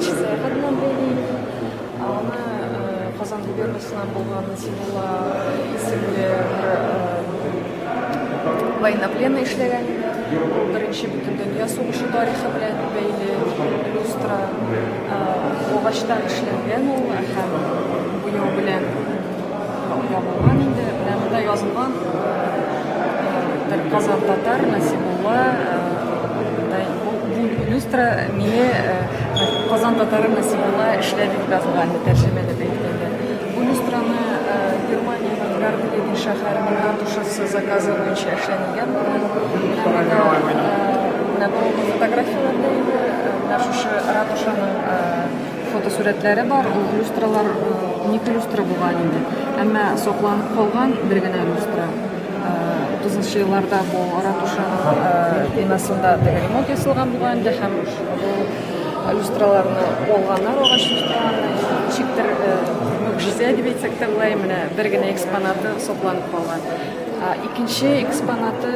ички саяхат менен бейлейт. Аны Казан губернасынан болгон Насибулла исемли военнопленный иштеген. Биринчи Бүтүн дүйнө согушу тарыхы менен бейли люстра огачтан ишленген ул һәм буяу белән ябылган инде. Мында язылган Казан татар Насибулла бу люстра мине Казан татары Насибулла эшләде дип язылган тәрҗемәдә әйткәндә. Бу люстраны Германиянең Гарделенин шәһәренең ратушасы заказы буенча эшләнгән. Менә бу фотографияләрдә инде шушы ратушаның фотосурәтләре бар. Ул люстралар 12 люстра булган инде. Әмма сакланып калган бер генә люстра. 30-нчы елларда бу ратушаның бинасында ремонт ясалган булган инде һәм бу люстраларны алганнар, агач люстраларны ничектер мөгъҗиза дип әйтсәк тә була, менә бер генә экспонаты сакланып калган. Икенче экспонаты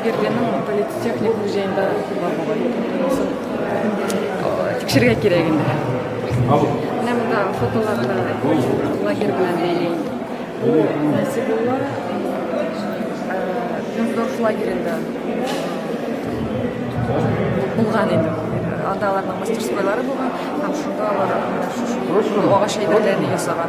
Берлинның политехник музеенда бар булган. Тикшерергә кирәк инде. Менә монда фотоларда лагерь белән бәйле. Бу Насибулла Юндорф лагеренда булган инде. Анда аларның мастерскойлары булган, һәм шунда алар агач әйберләрне ясаган.